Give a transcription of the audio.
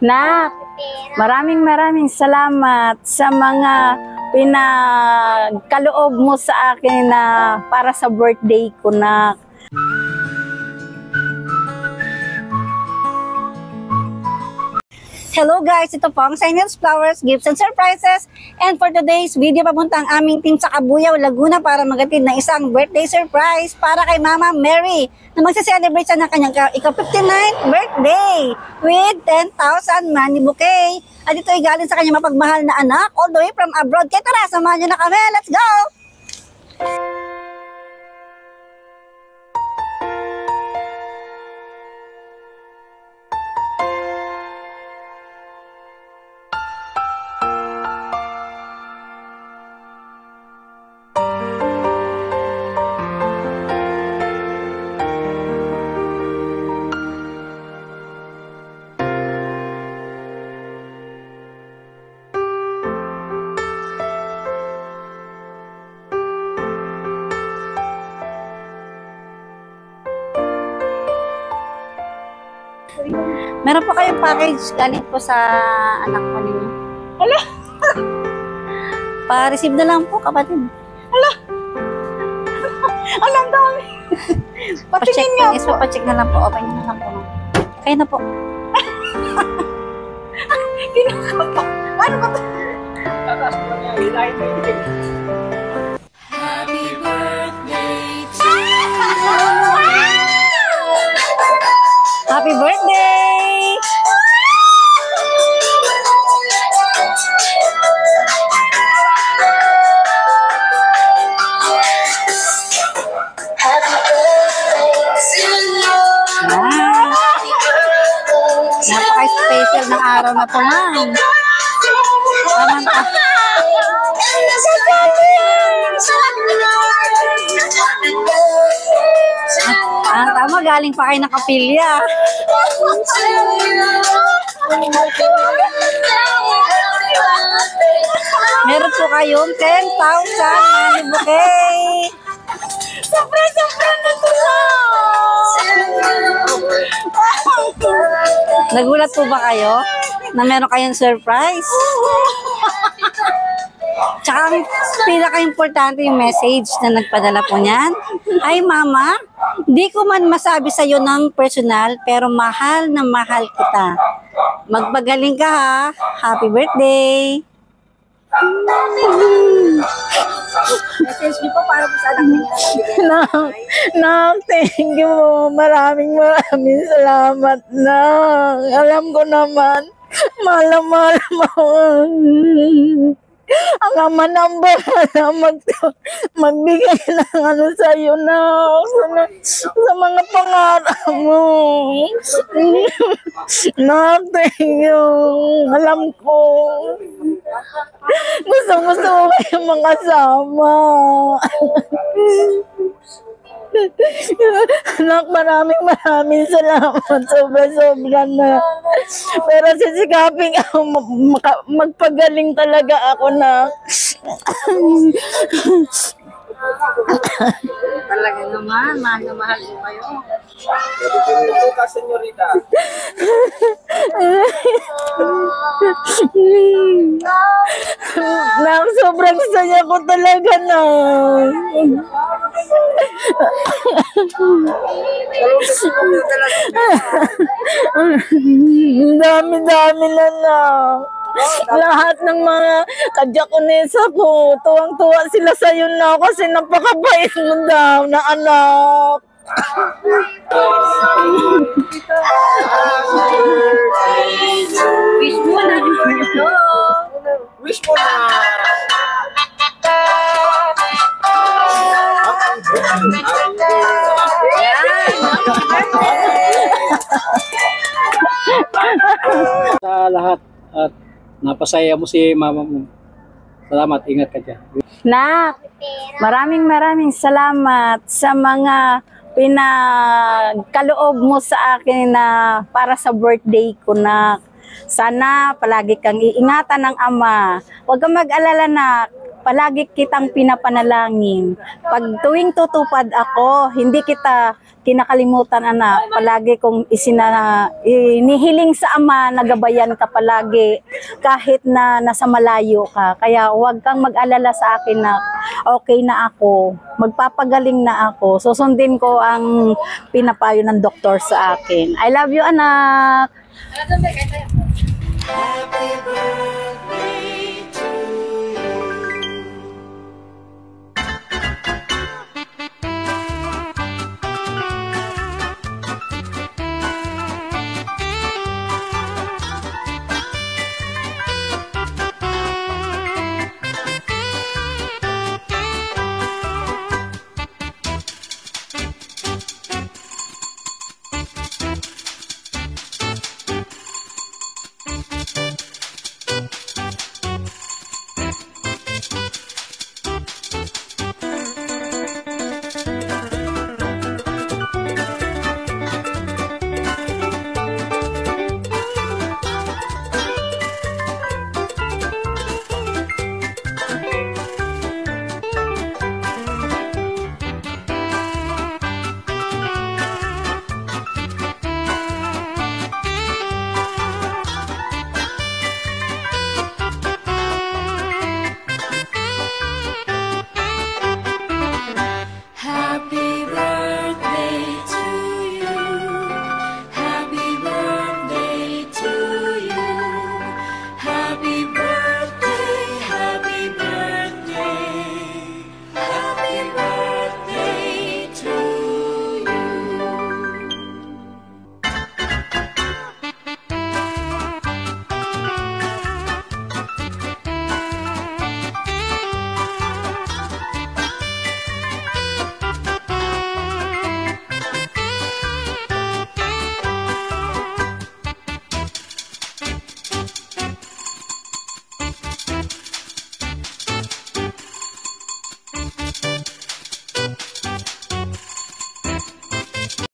Nak, maraming salamat sa mga pinagkaloob mo sa akin na para sa birthday ko, Nak. Hello guys, ito po ang Sinel's Flowers, Gifts and Surprises. And for today's video, papunta ang aming team sa Cabuyao, Laguna para magatid ng isang birthday surprise para kay Mama Mary na magsa-celebrate siya ng kanyang ika-59th birthday with 10,000 money bouquet. At ito ay galing sa kanyang mapagmahal na anak all the way from abroad. Kaya tara, samahan nyo na kami. Let's go! Meron po kayong package galing po sa anak ko ninyo. Hala! Pa-receive na lang po, kapatid. Hala! Alam dami! Patingin niyo po. Pa-check na lang po. Open na lang po. Kayo na po. Kinakapa. Ano ba ito? Tatas mo niya. Hilahin mo yung Happy birthday to Happy birthday! Napaka-special ng araw na po, ma'am. Tamang ka. Tama, galing pa kayo ng kapilya. Meron po kayong 10,000 money bouquet. Sobra na ito na! Nagulat po ba kayo na meron kayong surprise? Tsaka ang pinaka-importante yung message na nagpadala po niyan. Ay mama, di ko man masabi sa'yo ng personal pero mahal na mahal kita. Magpagaling ka ha. Happy birthday! Message niyo po para po sa anak niya. Nang, thank you. Maraming salamat, Nang. Alam ko naman, mahal mo. Ang ama ng bahala magbigay ng ano sa'yo na sa mga pangarap mo. Thank you. Alam ko. Gusto mo kayong mga sama. Anak, maraming salamat. Sobra na. Pero sisikapin ako, magpagaling talaga ako na. Talaga naman, mahal na mahal ko kayo. Ito ka, senyorita. Nang sobrang saya ko talaga na. Dami na. Lahat ng mga kadyakonesa ko, tuwang-tuwa sila sa'yo na kasi napakabait mo daw na anak. Wish mo na. Wish mo na. Sa lahat at napasaya mo si mama mo. Salamat, ingat ka dyan. Nak, maraming salamat sa mga pinagkaloob mo sa akin na para sa birthday ko, Nak. Sana palagi kang iingatan ng ama. Huwag kang mag-alala, Nak. palagi kitang pinapanalangin. Pag tuwing tutupad ako, hindi kita kinakalimutan, anak. Palagi kong inihiling sa Ama na gabayan ka palagi kahit na nasa malayo ka. Kaya huwag kang mag-alala sa akin na okay na ako. Magpapagaling na ako. Susundin ko ang pinapayo ng doktor sa akin. I love you, anak. Happy birthday to you. Happy birthday to you. Happy birthday to you. Happy birthday, happy birthday. Happy birthday to you.